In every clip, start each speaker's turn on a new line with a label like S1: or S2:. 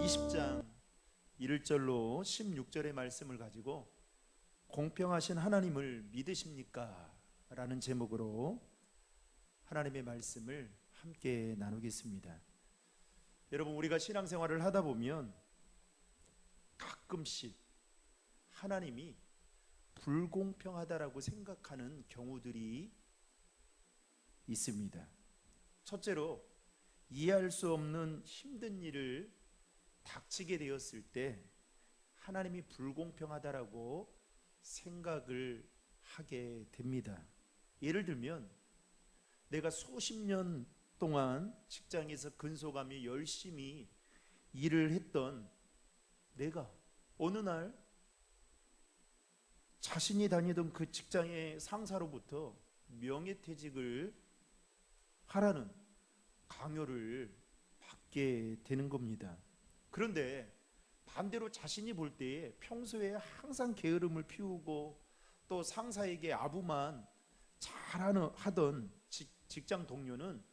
S1: 20장 1절로 16절의 말씀을 가지고 공평하신 하나님을 믿으십니까? 라는 제목으로 하나님의 말씀을 함께 나누겠습니다. 여러분, 우리가 신앙생활을 하다 보면 가끔씩 하나님이 불공평하다라고 생각하는 경우들이 있습니다. 첫째로, 이해할 수 없는 힘든 일을 닥치게 되었을 때 하나님이 불공평하다라고 생각을 하게 됩니다. 예를 들면, 내가 수십 년 동안 직장에서 근속하며 열심히 일을 했던 내가 어느 날 자신이 다니던 그 직장의 상사로부터 명예퇴직을 하라는 강요를 받게 되는 겁니다. 그런데 반대로 자신이 볼 때에 평소에 항상 게으름을 피우고 또 상사에게 아부만 하던 직장 동료는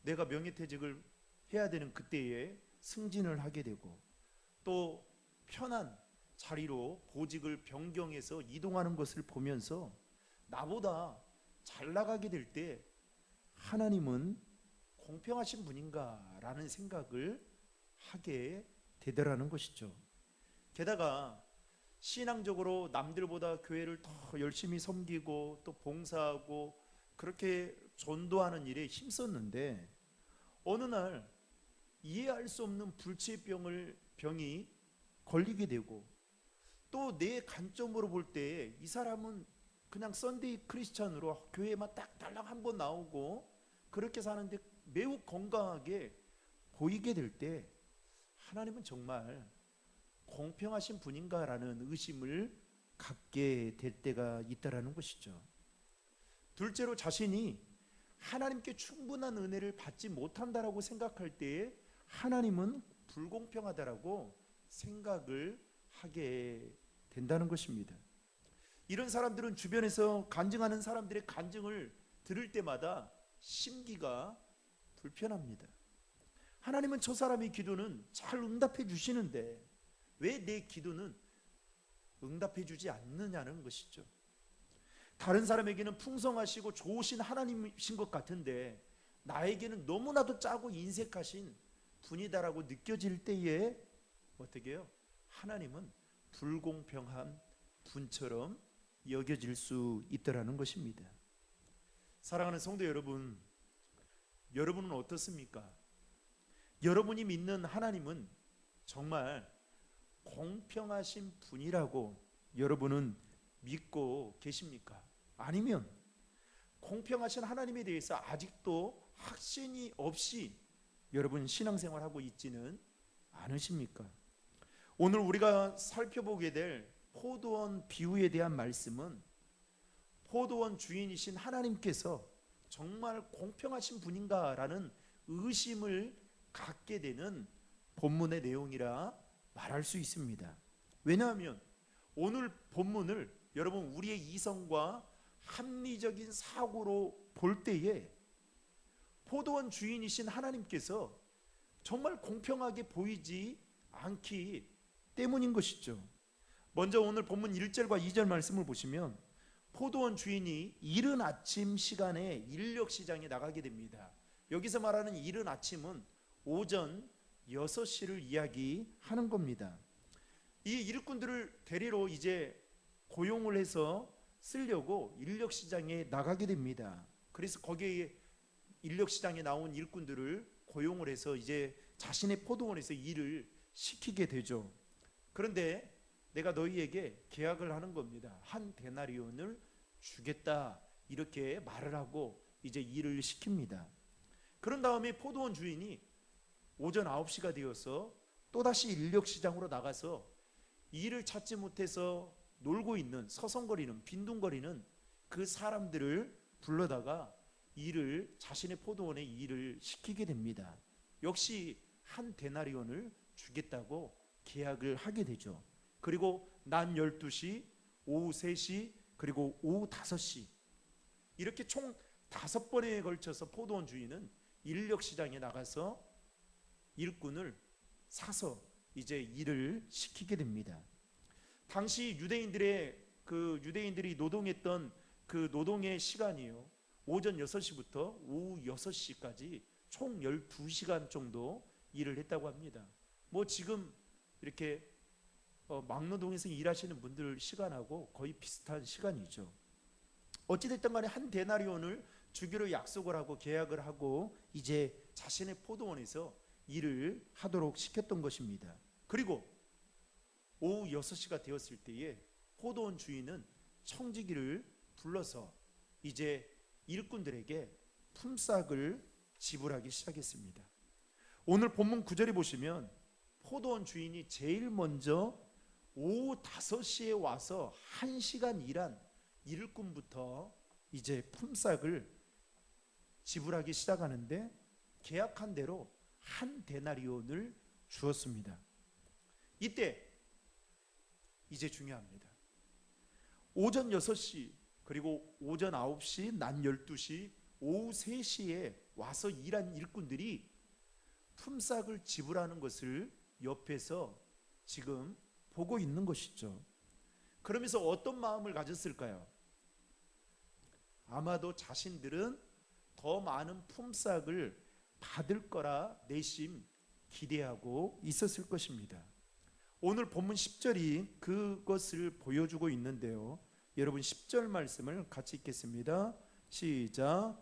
S1: 내가 명예퇴직을 해야 되는 그때에 승진을 하게 되고 또 편한 자리로 보직을 변경해서 이동하는 것을 보면서 나보다 잘 나가게 될 때 하나님은 공평하신 분인가 라는 생각을 하게 되더라는 것이죠. 게다가 신앙적으로 남들보다 교회를 더 열심히 섬기고 또 봉사하고 그렇게 전도하는 일에 힘썼는데 어느 날 이해할 수 없는 불치병이 걸리게 되고 또 내 관점으로 볼 때 이 사람은 그냥 썬데이 크리스찬으로 교회에만 딱 달랑 한번 나오고 그렇게 사는데 매우 건강하게 보이게 될 때 하나님은 정말 공평하신 분인가라는 의심을 갖게 될 때가 있다라는 것이죠. 둘째로, 자신이 하나님께 충분한 은혜를 받지 못한다라고 생각할 때에 하나님은 불공평하다라고 생각을 하게 된다는 것입니다. 이런 사람들은 주변에서 간증하는 사람들의 간증을 들을 때마다 심기가 불편합니다. 하나님은 저 사람의 기도는 잘 응답해 주시는데 왜 내 기도는 응답해 주지 않느냐는 것이죠. 다른 사람에게는 풍성하시고 좋으신 하나님이신 것 같은데 나에게는 너무나도 짜고 인색하신 분이다라고 느껴질 때에 어떻게 해요? 하나님은 불공평한 분처럼 여겨질 수 있다라는 것입니다. 사랑하는 성도 여러분, 여러분은 어떻습니까? 여러분이 믿는 하나님은 정말 공평하신 분이라고 여러분은 믿고 계십니까? 아니면 공평하신 하나님에 대해서 아직도 확신이 없이 여러분 신앙생활하고 있지는 않으십니까? 오늘 우리가 살펴보게 될 포도원 비유에 대한 말씀은 포도원 주인이신 하나님께서 정말 공평하신 분인가라는 의심을 갖게 되는 본문의 내용이라 말할 수 있습니다. 왜냐하면 오늘 본문을 여러분 우리의 이성과 합리적인 사고로 볼 때에 포도원 주인이신 하나님께서 정말 공평하게 보이지 않기 때문인 것이죠. 먼저 오늘 본문 1절과 2절 말씀을 보시면 포도원 주인이 이른 아침 시간에 인력시장에 나가게 됩니다. 여기서 말하는 이른 아침은 오전 6시를 이야기하는 겁니다. 이 일꾼들을 데리러 이제 고용을 해서 쓰려고 인력시장에 나가게 됩니다. 그래서 거기에 인력시장에 나온 일꾼들을 고용을 해서 이제 자신의 포도원에서 일을 시키게 되죠. 그런데 내가 너희에게 계약을 하는 겁니다. 한 데나리온을 주겠다 이렇게 말을 하고 이제 일을 시킵니다. 그런 다음에 포도원 주인이 오전 9시가 되어서 또다시 인력시장으로 나가서 일을 찾지 못해서 놀고 있는 서성거리는 빈둥거리는 그 사람들을 불러다가 자신의 포도원에 일을 시키게 됩니다. 역시 한 데나리온을 주겠다고 계약을 하게 되죠. 그리고 낮 12시, 오후 3시, 그리고 오후 5시 이렇게 총 5번에 걸쳐서 포도원 주인은 인력시장에 나가서 일꾼을 사서 이제 일을 시키게 됩니다. 당시 유대인들이 노동했던 그 노동의 시간이요, 오전 6시부터 오후 6시까지 총 12시간 정도 일을 했다고 합니다. 뭐 지금 이렇게 막노동에서 일하시는 분들 시간하고 거의 비슷한 시간이죠. 어찌됐든 간에 한 데나리온을 주기로 약속을 하고 계약을 하고 이제 자신의 포도원에서 일을 하도록 시켰던 것입니다. 그리고 오후 6시가 되었을 때에 포도원 주인은 청지기를 불러서 이제 일꾼들에게 품삯을 지불하기 시작했습니다. 오늘 본문 9절에 보시면 포도원 주인이 제일 먼저 오후 5시에 와서 1시간 일한 일꾼부터 이제 품삯을 지불하기 시작하는데 계약한 대로 한 데나리온을 주었습니다. 이때 이제 중요합니다. 오전 6시 그리고 오전 9시, 낮 12시, 오후 3시에 와서 일한 일꾼들이 품삯을 지불하는 것을 옆에서 지금 보고 있는 것이죠. 그러면서 어떤 마음을 가졌을까요? 아마도 자신들은 더 많은 품삯을 받을 거라 내심 기대하고 있었을 것입니다. 오늘 본문 10절이 그것을 보여주고 있는데요. 여러분 10절 말씀을 같이 읽겠습니다. 시작.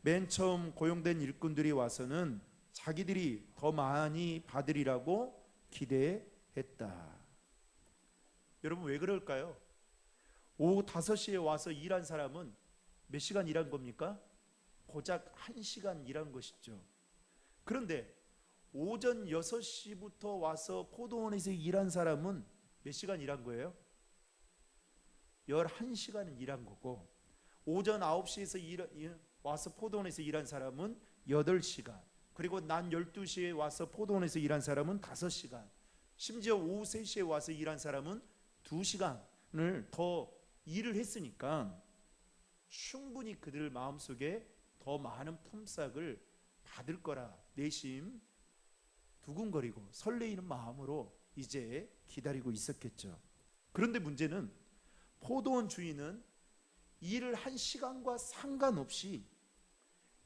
S1: 맨 처음 고용된 일꾼들이 와서는 자기들이 더 많이 받으리라고 기대했다. 여러분 왜 그럴까요? 오후 5시에 와서 일한 사람은 몇 시간 일한 겁니까? 고작 1시간 일한 것이죠. 그런데 오전 6시부터 와서 포도원에서 일한 사람은 몇 시간 일한 거예요? 11시간 일한 거고, 오전 9시에서 와서 포도원에서 일한 사람은 8시간, 그리고 낮 12시에 와서 포도원에서 일한 사람은 5시간, 심지어 오후 3시에 와서 일한 사람은 2시간을 더 일을 했으니까 충분히 그들 마음속에 더 많은 품삯을 받을 거라 내심 두근거리고 설레이는 마음으로 이제 기다리고 있었겠죠. 그런데 문제는 포도원 주인은 일을 한 시간과 상관없이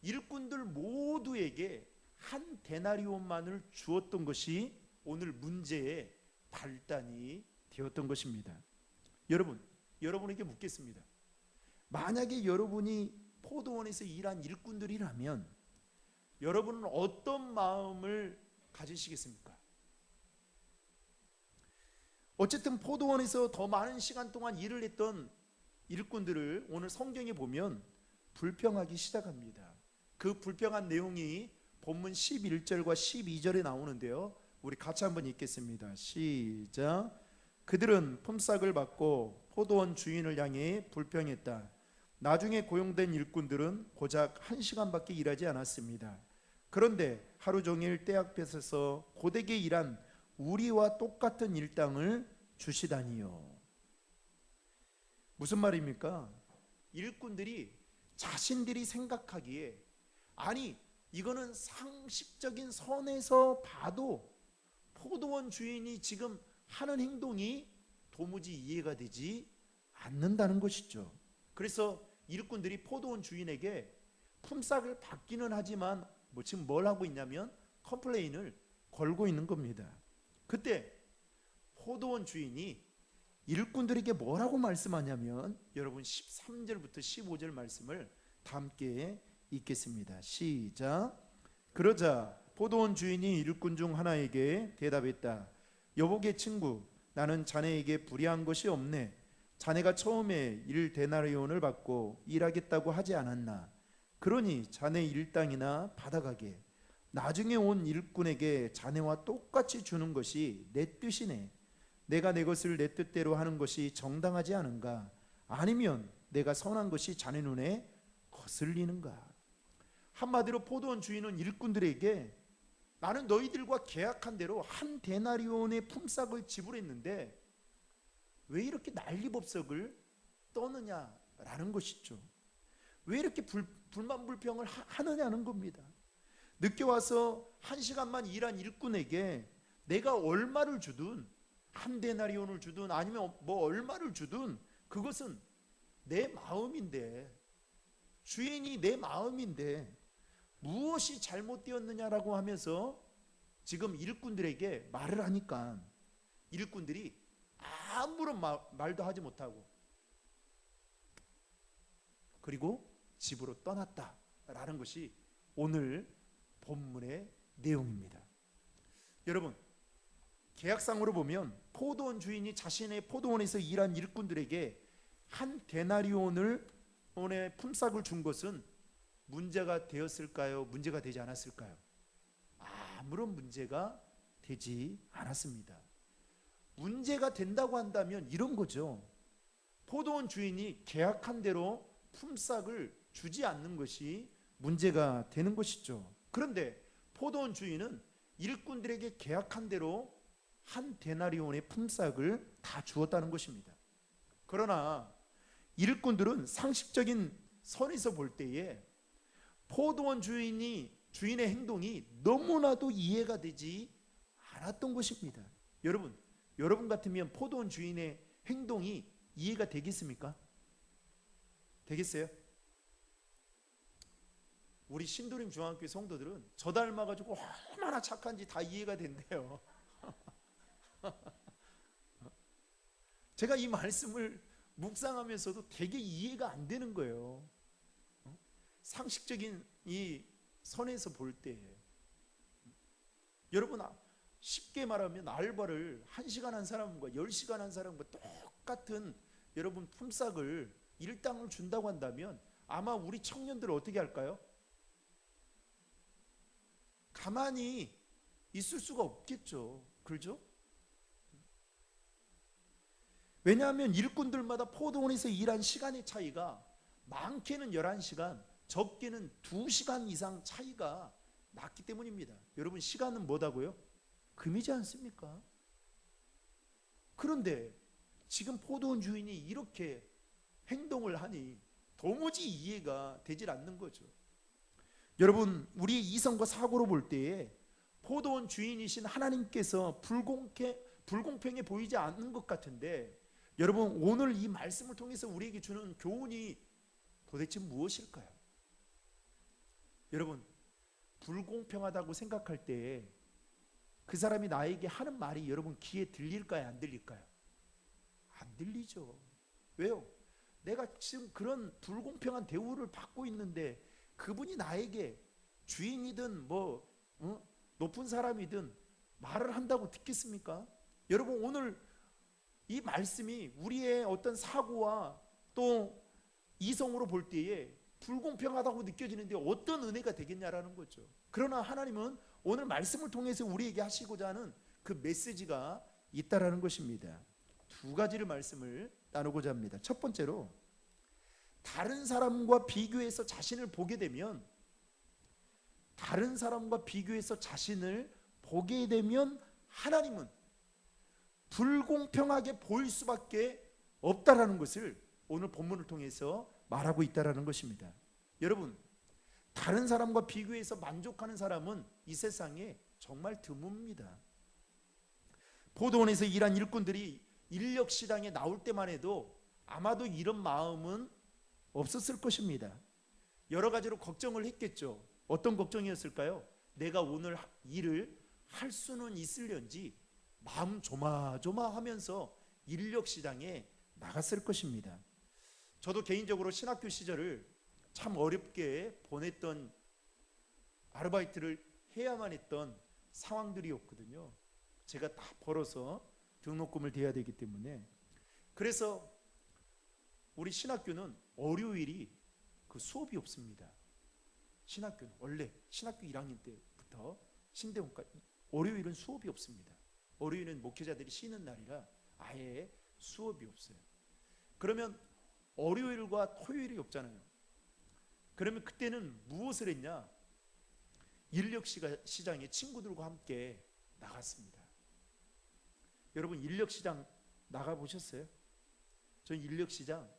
S1: 일꾼들 모두에게 한 데나리온만을 주었던 것이 오늘 문제의 발단이 되었던 것입니다. 여러분에게 묻겠습니다. 만약에 여러분이 포도원에서 일한 일꾼들이라면 여러분은 어떤 마음을 가지시겠습니까? 어쨌든 포도원에서 더 많은 시간 동안 일을 했던 일꾼들을 오늘 성경에 보면 불평하기 시작합니다. 그 불평한 내용이 본문 11절과 12절에 나오는데요. 우리 같이 한번 읽겠습니다. 시작. 그들은 품삯을 받고 포도원 주인을 향해 불평했다. 나중에 고용된 일꾼들은 고작 1시간밖에 일하지 않았습니다. 그런데 하루 종일 때 앞에서 고되게 일한 우리와 똑같은 일당을 주시다니요. 무슨 말입니까? 일꾼들이 자신들이 생각하기에, 아니 이거는 상식적인 선에서 봐도 포도원 주인이 지금 하는 행동이 도무지 이해가 되지 않는다는 것이죠. 그래서 일꾼들이 포도원 주인에게 품삯을 받기는 하지만 지금 뭘 하고 있냐면 컴플레인을 걸고 있는 겁니다. 그때 포도원 주인이 일꾼들에게 뭐라고 말씀하냐면, 여러분 13절부터 15절 말씀을 다 함께 읽겠습니다. 시작. 그러자 포도원 주인이 일꾼 중 하나에게 대답했다. 여보게 친구, 나는 자네에게 불의한 것이 없네. 자네가 처음에 1데나리온을 받고 일하겠다고 하지 않았나? 그러니 자네 일당이나 받아가게. 나중에 온 일꾼에게 자네와 똑같이 주는 것이 내 뜻이네. 내가 내 것을 내 뜻대로 하는 것이 정당하지 않은가? 아니면 내가 선한 것이 자네 눈에 거슬리는가? 한마디로 포도원 주인은 일꾼들에게 나는 너희들과 계약한 대로 한 데나리온의 품삯을 지불했는데 왜 이렇게 난리법석을 떠느냐라는 것이죠. 왜 이렇게 불만 불평을 하느냐는 겁니다. 늦게 와서 1시간만 일한 일꾼에게 내가 얼마를 주든, 한 데나리온을 주든 아니면 뭐 얼마를 주든 그것은 내 마음인데, 주인이 내 마음인데 무엇이 잘못되었느냐라고 하면서 지금 일꾼들에게 말을 하니까 일꾼들이 아무런 말도 하지 못하고 그리고 집으로 떠났다라는 것이 오늘 본문의 내용입니다. 여러분, 계약상으로 보면 포도원 주인이 자신의 포도원에서 일한 일꾼들에게 한 데나리온을 원의 품삯을 준 것은 문제가 되었을까요? 문제가 되지 않았을까요? 아무런 문제가 되지 않았습니다. 문제가 된다고 한다면 이런 거죠. 포도원 주인이 계약한 대로 품삯을 주지 않는 것이 문제가 되는 것이죠. 그런데 포도원 주인은 일꾼들에게 계약한 대로 한 데나리온의 품삯을 다 주었다는 것입니다. 그러나 일꾼들은 상식적인 선에서 볼 때에 포도원 주인의 행동이 너무나도 이해가 되지 않았던 것입니다. 여러분 같으면 포도원 주인의 행동이 이해가 되겠습니까? 되겠어요? 우리 신도림 중앙교회 성도들은 저 닮아가지고 얼마나 착한지 다 이해가 된대요. 제가 이 말씀을 묵상하면서도 되게 이해가 안 되는 거예요. 상식적인 이 선에서 볼 때 여러분, 쉽게 말하면 알바를 1시간 한 사람과 10시간 한 사람과 똑같은 여러분 품삯을 일당을 준다고 한다면 아마 우리 청년들은 어떻게 할까요? 가만히 있을 수가 없겠죠. 그렇죠? 왜냐하면 일꾼들마다 포도원에서 일한 시간의 차이가 많게는 11시간, 적게는 2시간 이상 차이가 났기 때문입니다. 여러분, 시간은 뭐다고요? 금이지 않습니까? 그런데 지금 포도원 주인이 이렇게 행동을 하니 도무지 이해가 되질 않는 거죠. 여러분, 우리의 이성과 사고로 볼 때에 포도원 주인이신 하나님께서 불공평해 보이지 않는 것 같은데, 여러분, 오늘 이 말씀을 통해서 우리에게 주는 교훈이 도대체 무엇일까요? 여러분, 불공평하다고 생각할 때 그 사람이 나에게 하는 말이 여러분 귀에 들릴까요? 안 들릴까요? 안 들리죠. 왜요? 내가 지금 그런 불공평한 대우를 받고 있는데 그분이 나에게 주인이든 높은 사람이든 말을 한다고 듣겠습니까? 여러분, 오늘 이 말씀이 우리의 어떤 사고와 또 이성으로 볼 때에 불공평하다고 느껴지는데 어떤 은혜가 되겠냐라는 거죠. 그러나 하나님은 오늘 말씀을 통해서 우리에게 하시고자 하는 그 메시지가 있다라는 것입니다. 두 가지를 말씀을 나누고자 합니다. 첫 번째로, 다른 사람과 비교해서 자신을 보게 되면 하나님은 불공평하게 보일 수밖에 없다라는 것을 오늘 본문을 통해서 말하고 있다라는 것입니다. 여러분, 다른 사람과 비교해서 만족하는 사람은 이 세상에 정말 드뭅니다. 포도원에서 일한 일꾼들이 인력 시장에 나올 때만 해도 아마도 이런 마음은 없었을 것입니다. 여러 가지로 걱정을 했겠죠. 어떤 걱정이었을까요? 내가 오늘 일을 할 수는 있을런지 마음 조마조마하면서 인력 시장에 나갔을 것입니다. 저도 개인적으로 신학교 시절을 참 어렵게 보냈던, 아르바이트를 해야만 했던 상황들이었거든요. 제가 다 벌어서 등록금을 대야 되기 때문에. 그래서 우리 신학교는 월요일이 그 수업이 없습니다. 신학교는 원래 신학교 1학년 때부터 신대원까지 월요일은 수업이 없습니다. 월요일은 목회자들이 쉬는 날이라 아예 수업이 없어요. 그러면 월요일과 토요일이 없잖아요. 그러면 그때는 무엇을 했냐? 인력 시장에 친구들과 함께 나갔습니다. 여러분, 인력 시장 나가 보셨어요? 전 인력 시장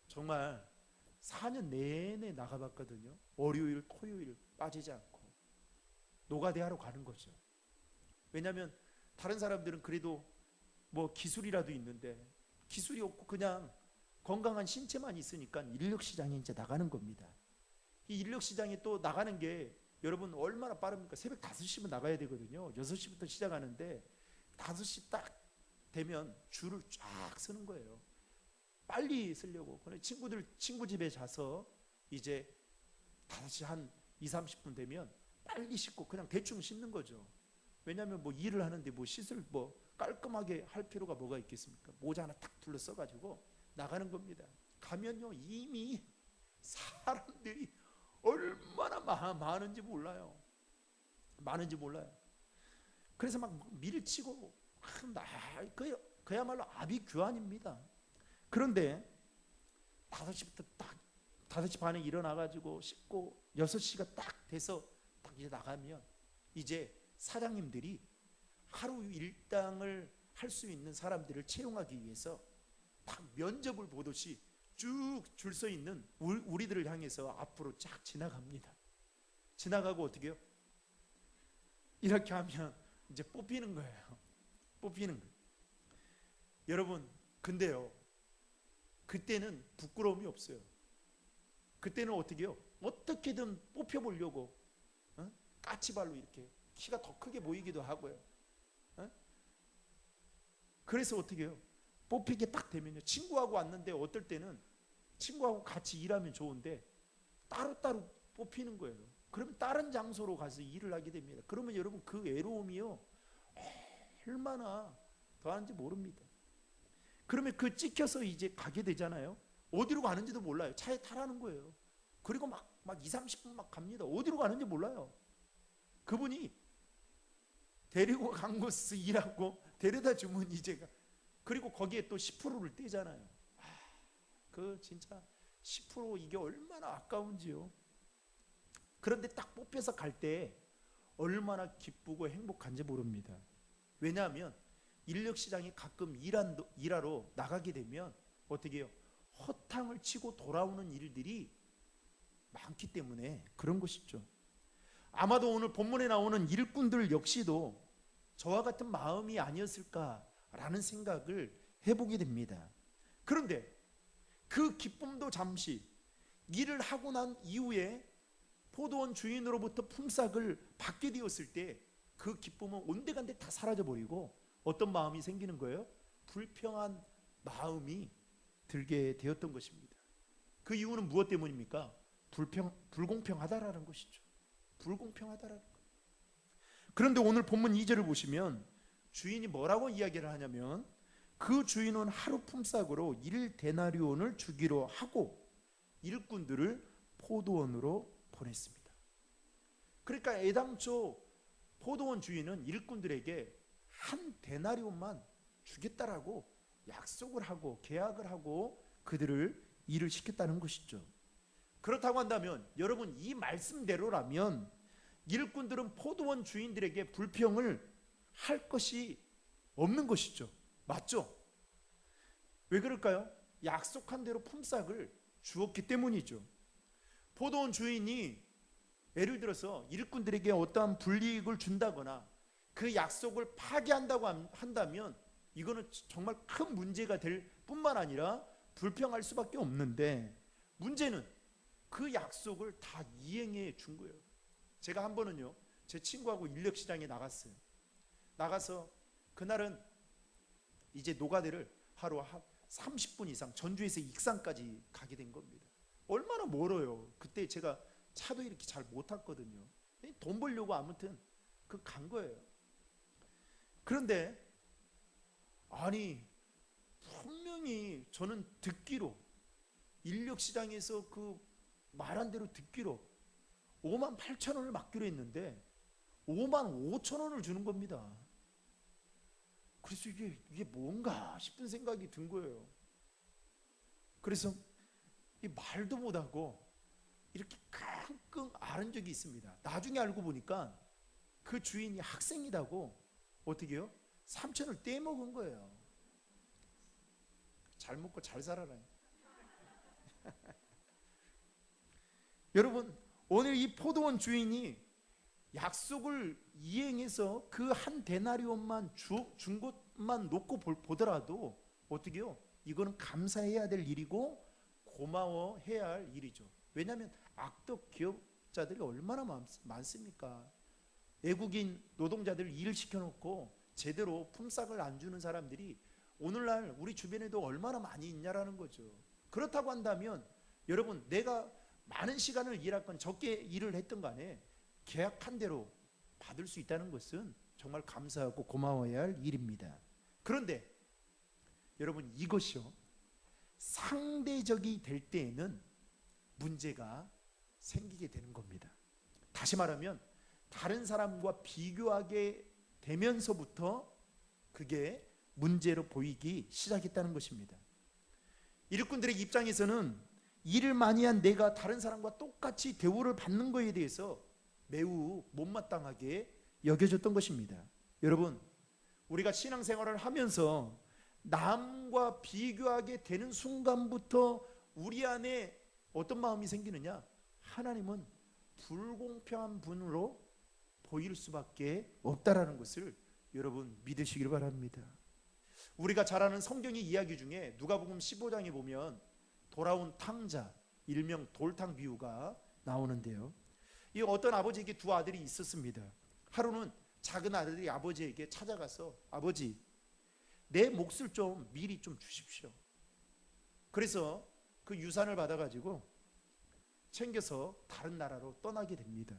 S1: 정말 4년 내내 나가봤거든요. 월요일, 토요일 빠지지 않고. 노가대하러 가는 거죠. 왜냐하면 다른 사람들은 그래도 뭐 기술이라도 있는데 기술이 없고 그냥 건강한 신체만 있으니까 인력시장에 이제 나가는 겁니다. 이 인력시장에 또 나가는 게 여러분 얼마나 빠릅니까? 새벽 5시면 나가야 되거든요. 6시부터 시작하는데 5시 딱 되면 줄을 쫙 서는 거예요. 빨리 쓰려고. 친구 집에 자서 이제 5시 한 2, 30분 되면 빨리 씻고 그냥 대충 씻는 거죠. 왜냐하면 뭐 일을 하는데 뭐 씻을 뭐 깔끔하게 할 필요가 뭐가 있겠습니까? 모자 하나 탁 둘러써 가지고 나가는 겁니다. 가면요 이미 사람들이 얼마나 많은지 몰라요. 그래서 막 밀치고 그야말로 아비규환입니다. 그런데 5시부터 딱 5시 반에 일어나가지고 씻고 6시가 딱 돼서 딱 이제 나가면 이제 사장님들이 하루 일당을 할 수 있는 사람들을 채용하기 위해서 딱 면접을 보듯이 쭉 줄 서 있는 우리들을 향해서 앞으로 쫙 지나갑니다. 지나가고 어떻게 해요? 이렇게 하면 이제 뽑히는 거예요. 여러분, 근데요, 그때는 부끄러움이 없어요. 그때는 어떻게 해요? 어떻게든 뽑혀보려고 까치발로 이렇게 키가 더 크게 보이기도 하고요. 그래서 어떻게 해요? 뽑히게 딱 되면요, 친구하고 왔는데 어떨 때는 친구하고 같이 일하면 좋은데 따로따로 뽑히는 거예요. 그러면 다른 장소로 가서 일을 하게 됩니다. 그러면 여러분 그 외로움이요 얼마나 더한지 모릅니다. 그러면 그 찍혀서 이제 가게 되잖아요. 어디로 가는지도 몰라요. 차에 타라는 거예요. 그리고 막 2, 30분 막 갑니다. 어디로 가는지 몰라요. 그분이 데리고 간 곳에서 일하고 데려다 주면 이제가, 그리고 거기에 또 10%를 떼잖아요. 그 진짜 10% 이게 얼마나 아까운지요. 그런데 딱 뽑혀서 갈 때 얼마나 기쁘고 행복한지 모릅니다. 왜냐하면 인력시장에 가끔 일하러 나가게 되면 어떻게 해요? 허탕을 치고 돌아오는 일들이 많기 때문에 그런 것이죠. 아마도 오늘 본문에 나오는 일꾼들 역시도 저와 같은 마음이 아니었을까라는 생각을 해보게 됩니다. 그런데 그 기쁨도 잠시, 일을 하고 난 이후에 포도원 주인으로부터 품삯을 받게 되었을 때 그 기쁨은 온데간데 다 사라져버리고 어떤 마음이 생기는 거예요? 불평한 마음이 들게 되었던 것입니다. 그 이유는 무엇 때문입니까? 불공평하다라는 것이죠. 불공평하다라는 것. 그런데 오늘 본문 2절을 보시면 주인이 뭐라고 이야기를 하냐면 그 주인은 하루 품삯으로 1데나리온을 주기로 하고 일꾼들을 포도원으로 보냈습니다. 그러니까 애당초 포도원 주인은 일꾼들에게 1데나리온만 주겠다라고 약속을 하고 계약을 하고 그들을 일을 시켰다는 것이죠. 그렇다고 한다면 여러분 이 말씀대로라면 일꾼들은 포도원 주인들에게 불평을 할 것이 없는 것이죠. 맞죠? 왜 그럴까요? 약속한 대로 품삯을 주었기 때문이죠. 포도원 주인이 예를 들어서 일꾼들에게 어떠한 불이익을 준다거나 그 약속을 파기한다고 한다면 이거는 정말 큰 문제가 될 뿐만 아니라 불평할 수밖에 없는데, 문제는 그 약속을 다 이행해 준 거예요. 제가 한 번은요, 제 친구하고 인력시장에 나갔어요. 나가서 그날은 이제 노가대를 하루 한 30분 이상 전주에서 익산까지 가게 된 겁니다. 얼마나 멀어요. 그때 제가 차도 이렇게 잘 못 탔거든요. 돈 벌려고 아무튼 간 거예요. 그런데 아니 분명히 저는 듣기로 인력시장에서 그 말한 대로 듣기로 58,000원을 맡기로 했는데 55,000원을 주는 겁니다. 그래서 이게 뭔가 싶은 생각이 든 거예요. 그래서 이 말도 못하고 이렇게 끙끙 앓은 적이 있습니다. 나중에 알고 보니까 그 주인이 학생이라고 어떻게 해요? 3,000원을 떼먹은 거예요. 잘 먹고 잘 살아라. 여러분 오늘 이 포도원 주인이 약속을 이행해서 그 한 데나리온만 준 것만 놓고 보더라도 어떻게요? 이거는 감사해야 될 일이고 고마워해야 할 일이죠. 왜냐하면 악덕 기업자들이 얼마나 많습니까? 외국인 노동자들 일을 시켜놓고 제대로 품삯을 안 주는 사람들이 오늘날 우리 주변에도 얼마나 많이 있냐라는 거죠. 그렇다고 한다면 여러분, 내가 많은 시간을 일할 건 적게 일을 했던 간에 계약한 대로 받을 수 있다는 것은 정말 감사하고 고마워해야 할 일입니다. 그런데 여러분, 이것이요, 상대적이 될 때에는 문제가 생기게 되는 겁니다. 다시 말하면 다른 사람과 비교하게 되면서부터 그게 문제로 보이기 시작했다는 것입니다. 일꾼들의 입장에서는 일을 많이 한 내가 다른 사람과 똑같이 대우를 받는 것에 대해서 매우 못마땅하게 여겨졌던 것입니다. 여러분, 우리가 신앙생활을 하면서 남과 비교하게 되는 순간부터 우리 안에 어떤 마음이 생기느냐? 하나님은 불공평한 분으로 보일 수밖에 없다라는 것을 여러분 믿으시길 바랍니다. 우리가 잘 아는 성경의 이야기 중에 누가복음 15장에 보면 돌아온 탕자, 일명 돌탕 비유가 나오는데요. 이 어떤 아버지에게 두 아들이 있었습니다. 하루는 작은 아들이 아버지에게 찾아가서 아버지, 내 몫을 좀 미리 좀 주십시오. 그래서 그 유산을 받아가지고 챙겨서 다른 나라로 떠나게 됩니다.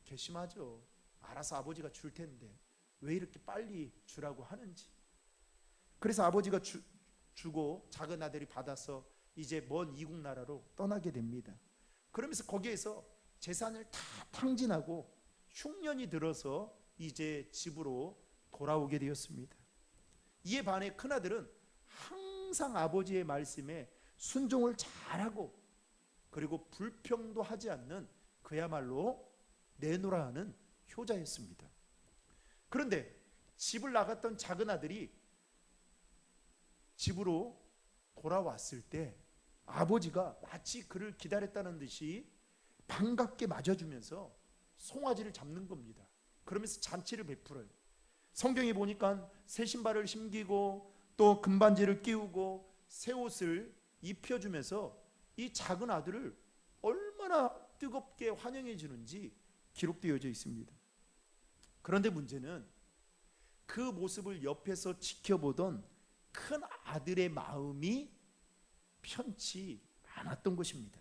S1: 괘씸하죠. 알아서 아버지가 줄 텐데 왜 이렇게 빨리 주라고 하는지. 그래서 아버지가 주고 작은 아들이 받아서 이제 먼 이국 나라로 떠나게 됩니다. 그러면서 거기에서 재산을 다 탕진하고 흉년이 들어서 이제 집으로 돌아오게 되었습니다. 이에 반해 큰아들은 항상 아버지의 말씀에 순종을 잘하고 그리고 불평도 하지 않는 그야말로 내노라 하는 효자였습니다. 그런데 집을 나갔던 작은 아들이 집으로 돌아왔을 때 아버지가 마치 그를 기다렸다는 듯이 반갑게 맞아주면서 송아지를 잡는 겁니다. 그러면서 잔치를 베풀어요. 성경에 보니까 새 신발을 신기고 또 금반지를 끼우고 새 옷을 입혀주면서 이 작은 아들을 얼마나 뜨겁게 환영해 주는지 기록되어져 있습니다. 그런데 문제는 그 모습을 옆에서 지켜보던 큰 아들의 마음이 편치 않았던 것입니다.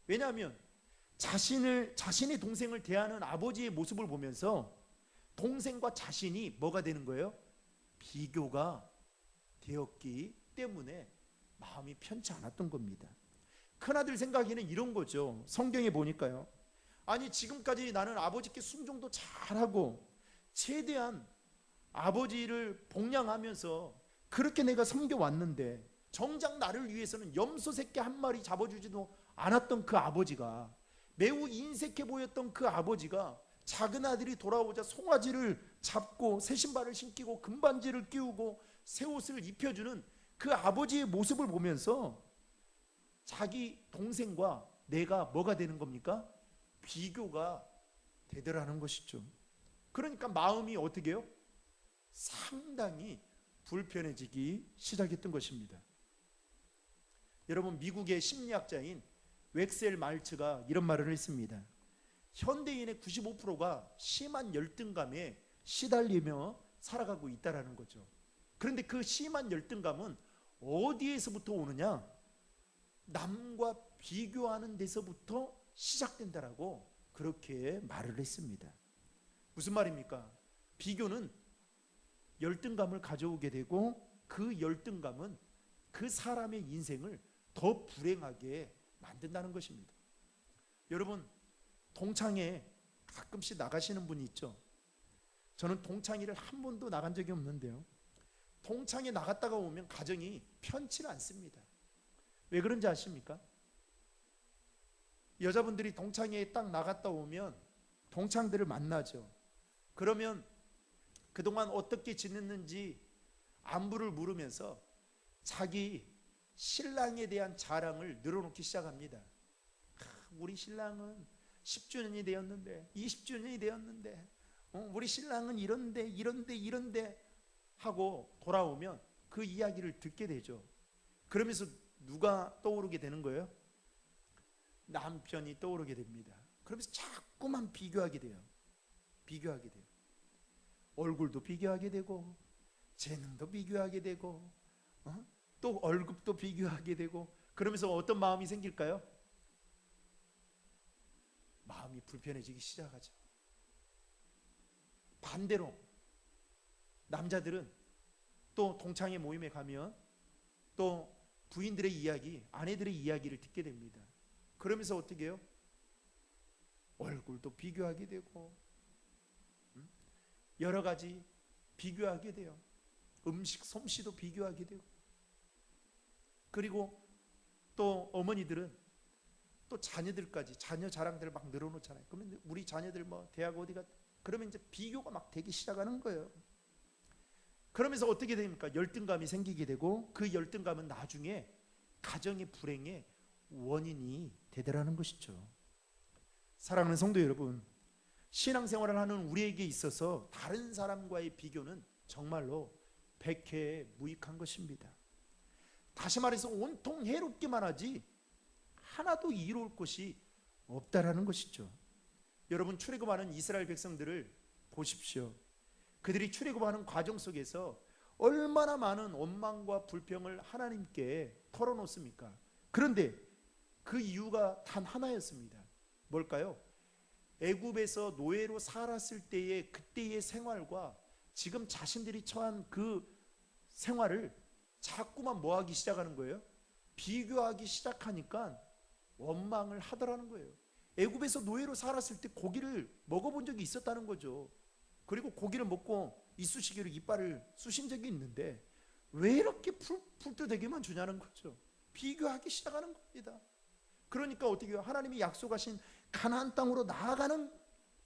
S1: 왜냐하면 자신의 동생을 대하는 아버지의 모습을 보면서 동생과 자신이 뭐가 되는 거예요? 비교가 되었기 때문에 마음이 편치 않았던 겁니다. 큰아들 생각에는 이런 거죠. 성경에 보니까요, 아니 지금까지 나는 아버지께 순종도 잘하고 최대한 아버지를 복양하면서 그렇게 내가 섬겨왔는데 정작 나를 위해서는 염소 새끼 한 마리 잡아주지도 않았던 그 아버지가, 매우 인색해 보였던 그 아버지가 작은 아들이 돌아오자 송아지를 잡고 새 신발을 신기고 금반지를 끼우고 새 옷을 입혀주는 그 아버지의 모습을 보면서 자기 동생과 내가 뭐가 되는 겁니까? 비교가 되더라는 것이죠. 그러니까 마음이 어떻게 해요? 상당히 불편해지기 시작했던 것입니다. 여러분, 미국의 심리학자인 웩셀 말츠가 이런 말을 했습니다. 현대인의 95%가 심한 열등감에 시달리며 살아가고 있다는 거죠. 그런데 그 심한 열등감은 어디에서부터 오느냐? 남과 비교하는 데서부터 시작된다라고 그렇게 말을 했습니다. 무슨 말입니까? 비교는 열등감을 가져오게 되고 그 열등감은 그 사람의 인생을 더 불행하게 만든다는 것입니다. 여러분, 동창회 가끔씩 나가시는 분이 있죠. 저는 동창회를 한 번도 나간 적이 없는데요, 동창회 나갔다가 오면 가정이 편치는 않습니다. 왜 그런지 아십니까? 여자분들이 동창회에 딱 나갔다 오면 동창들을 만나죠. 그러면 그동안 어떻게 지냈는지 안부를 물으면서 자기 신랑에 대한 자랑을 늘어놓기 시작합니다. 우리 신랑은 10주년이 되었는데 20주년이 되었는데 우리 신랑은 이런데 하고 돌아오면 그 이야기를 듣게 되죠. 그러면서 누가 떠오르게 되는 거예요? 남편이 떠오르게 됩니다. 그러면서 자꾸만 비교하게 돼요. 얼굴도 비교하게 되고 재능도 비교하게 되고 또 월급도 비교하게 되고, 그러면서 어떤 마음이 생길까요? 마음이 불편해지기 시작하죠. 반대로 남자들은 또 동창회 모임에 가면 또 부인들의 이야기, 아내들의 이야기를 듣게 됩니다. 그러면서 어떻게 해요? 얼굴도 비교하게 되고 여러 가지 비교하게 돼요. 음식 솜씨도 비교하게 되고, 그리고 또 어머니들은 또 자녀들까지 자녀 자랑들을 막 늘어놓잖아요. 그러면 우리 자녀들 뭐 대학 어디 갔다, 그러면 이제 비교가 막 되기 시작하는 거예요. 그러면서 어떻게 됩니까? 열등감이 생기게 되고, 그 열등감은 나중에 가정의 불행의 원인이 되더라는 것이죠. 사랑하는 성도 여러분, 신앙생활을 하는 우리에게 있어서 다른 사람과의 비교는 정말로 백해에 무익한 것입니다. 다시 말해서 온통 해롭기만 하지 하나도 이로울 것이 없다라는 것이죠. 여러분, 출애굽하는 이스라엘 백성들을 보십시오. 그들이 출애굽하는 과정 속에서 얼마나 많은 원망과 불평을 하나님께 털어놓습니까? 그런데 그 이유가 단 하나였습니다. 뭘까요? 애굽에서 노예로 살았을 때의 그때의 생활과 지금 자신들이 처한 그 생활을 자꾸만 뭐하기 시작하는 거예요? 비교하기 시작하니까 원망을 하더라는 거예요. 애굽에서 노예로 살았을 때 고기를 먹어본 적이 있었다는 거죠. 그리고 고기를 먹고 이쑤시개로 이빨을 쑤신 적이 있는데 왜 이렇게 풀뜨대기만 주냐는 거죠. 비교하기 시작하는 겁니다. 그러니까 어떻게 해요? 하나님이 약속하신 가나안 땅으로 나아가는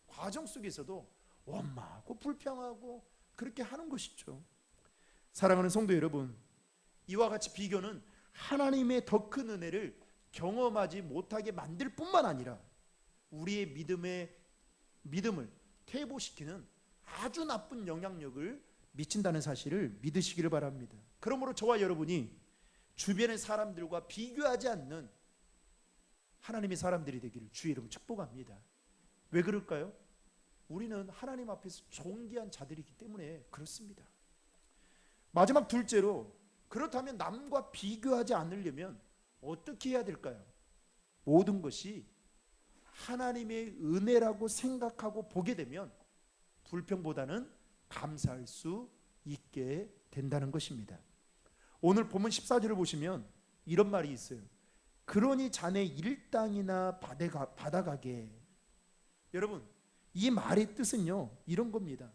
S1: 과정 속에서도 원망하고 불평하고 그렇게 하는 것이죠. 사랑하는 성도 여러분, 이와 같이 비교는 하나님의 더 큰 은혜를 경험하지 못하게 만들 뿐만 아니라 우리의 믿음을 퇴보시키는 아주 나쁜 영향력을 미친다는 사실을 믿으시기를 바랍니다. 그러므로 저와 여러분이 주변의 사람들과 비교하지 않는 하나님의 사람들이 되기를 주의 이름으로 축복합니다. 왜 그럴까요? 우리는 하나님 앞에서 존귀한 자들이기 때문에 그렇습니다. 마지막 둘째로, 그렇다면 남과 비교하지 않으려면 어떻게 해야 될까요? 모든 것이 하나님의 은혜라고 생각하고 보게 되면 불평보다는 감사할 수 있게 된다는 것입니다. 오늘 본문 14절을 보시면 이런 말이 있어요. 그러니 자네 일당이나 받아가게. 여러분, 이 말의 뜻은요 이런 겁니다.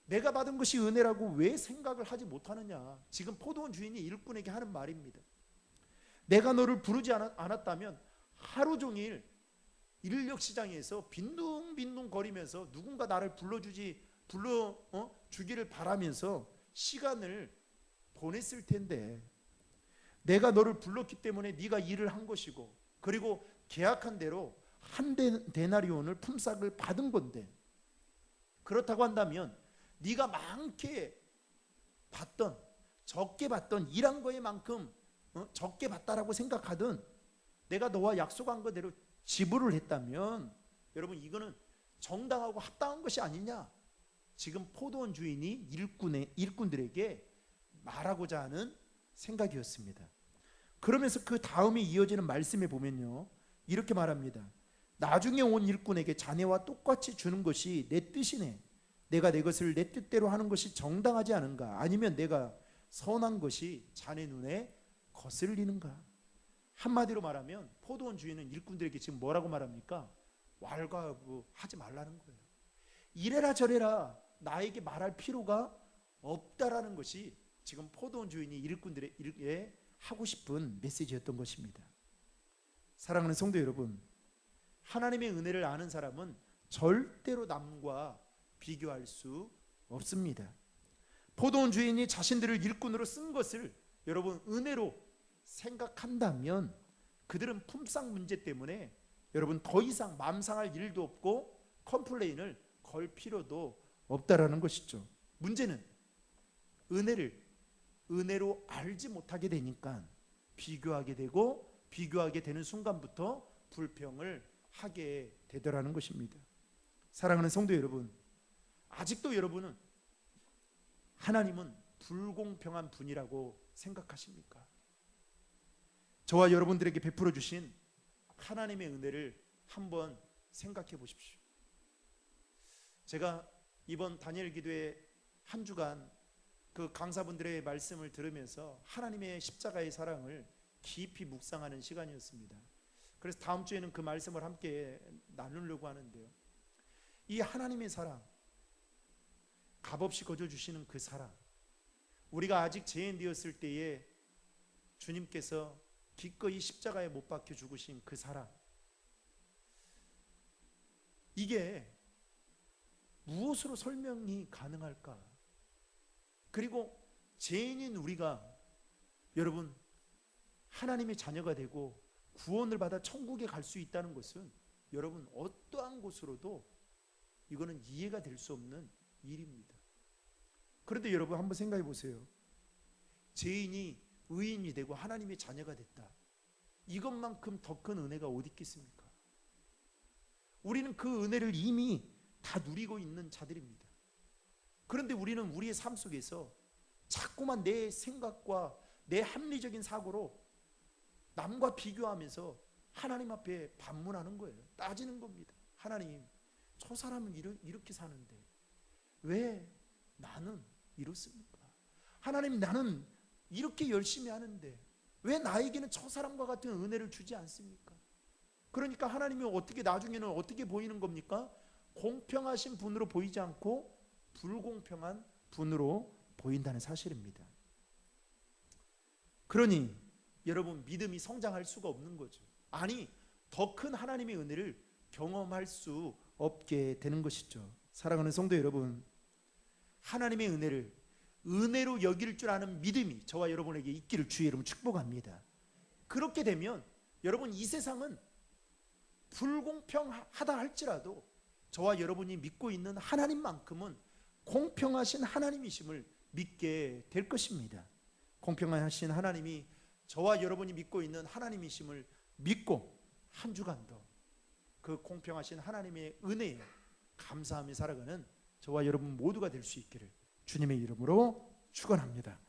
S1: 내가 받은 것이 은혜라고 왜 생각을 하지 못하느냐. 지금 포도원 주인이 일꾼에게 하는 말입니다. 내가 너를 부르지 않았다면 하루 종일 인력시장에서 빈둥빈둥 거리면서 누군가 나를 불러주기를 바라면서 시간을 보냈을 텐데, 내가 너를 불렀기 때문에 네가 일을 한 것이고, 그리고 계약한 대로 한 데나리온을 품삯을 받은 건데, 그렇다고 한다면 네가 많게 받던 적게 받던 일한 거에 만큼 적게 받다라고 생각하든 내가 너와 약속한 거대로 지불을 했다면, 여러분 이거는 정당하고 합당한 것이 아니냐, 지금 포도원 주인이 일꾼들에게 말하고자 하는 생각이었습니다. 그러면서 그 다음에 이어지는 말씀에 보면요 이렇게 말합니다. 나중에 온 일꾼에게 자네와 똑같이 주는 것이 내 뜻이네. 내가 내 것을 내 뜻대로 하는 것이 정당하지 않은가? 아니면 내가 선한 것이 자네 눈에 거슬리는가? 한마디로 말하면 포도원 주인은 일꾼들에게 지금 뭐라고 말합니까? 왈가하지 말라는 거예요. 이래라 저래라 나에게 말할 필요가 없다라는 것이 지금 포도원 주인이 일꾼들에게 하고 싶은 메시지였던 것입니다. 사랑하는 성도 여러분, 하나님의 은혜를 아는 사람은 절대로 남과 비교할 수 없습니다. 포도원 주인이 자신들을 일꾼으로 쓴 것을 여러분 은혜로 생각한다면 그들은 품삯 문제 때문에 여러분 더 이상 마음 상할 일도 없고 컴플레인을 걸 필요도 없다라는 것이죠. 문제는 은혜로 알지 못하게 되니까 비교하게 되고, 비교하게 되는 순간부터 불평을 하게 되더라는 것입니다. 사랑하는 성도 여러분, 아직도 여러분은 하나님은 불공평한 분이라고 생각하십니까? 저와 여러분들에게 베풀어 주신 하나님의 은혜를 한번 생각해 보십시오. 제가 이번 다니엘 기도회 한 주간 그 강사분들의 말씀을 들으면서 하나님의 십자가의 사랑을 깊이 묵상하는 시간이었습니다. 그래서 다음 주에는 그 말씀을 함께 나누려고 하는데요, 이 하나님의 사랑, 값없이 거저 주시는 그 사랑, 우리가 아직 죄인 되었을 때에 주님께서 기꺼이 십자가에 못 박혀 죽으신 그 사랑, 이게 무엇으로 설명이 가능할까? 그리고 죄인인 우리가 여러분 하나님의 자녀가 되고 구원을 받아 천국에 갈 수 있다는 것은 여러분 어떠한 곳으로도 이거는 이해가 될 수 없는 일입니다. 그런데 여러분 한번 생각해 보세요. 죄인이 의인이 되고 하나님의 자녀가 됐다. 이것만큼 더 큰 은혜가 어디 있겠습니까? 우리는 그 은혜를 이미 다 누리고 있는 자들입니다. 그런데 우리는 우리의 삶 속에서 자꾸만 내 생각과 내 합리적인 사고로 남과 비교하면서 하나님 앞에 반문하는 거예요. 따지는 겁니다. 하나님, 저 사람은 이렇게 사는데 왜 나는 이렇습니까? 하나님, 나는 이렇게 열심히 하는데 왜 나에게는 저 사람과 같은 은혜를 주지 않습니까? 그러니까 하나님이 어떻게 나중에는 어떻게 보이는 겁니까? 공평하신 분으로 보이지 않고 불공평한 분으로 보인다는 사실입니다. 그러니 여러분 믿음이 성장할 수가 없는 거죠. 아니, 더 큰 하나님의 은혜를 경험할 수 없게 되는 것이죠. 사랑하는 성도 여러분, 하나님의 은혜를 은혜로 여길 줄 아는 믿음이 저와 여러분에게 있기를 주의 이름으로 축복합니다. 그렇게 되면 여러분 이 세상은 불공평하다 할지라도 저와 여러분이 믿고 있는 하나님만큼은 공평하신 하나님이심을 믿게 될 것입니다. 공평하신 하나님이 저와 여러분이 믿고 있는 하나님이심을 믿고 한 주간도 그 공평하신 하나님의 은혜에 감사하며 살아가는 저와 여러분 모두가 될 수 있기를 주님의 이름으로 축원합니다.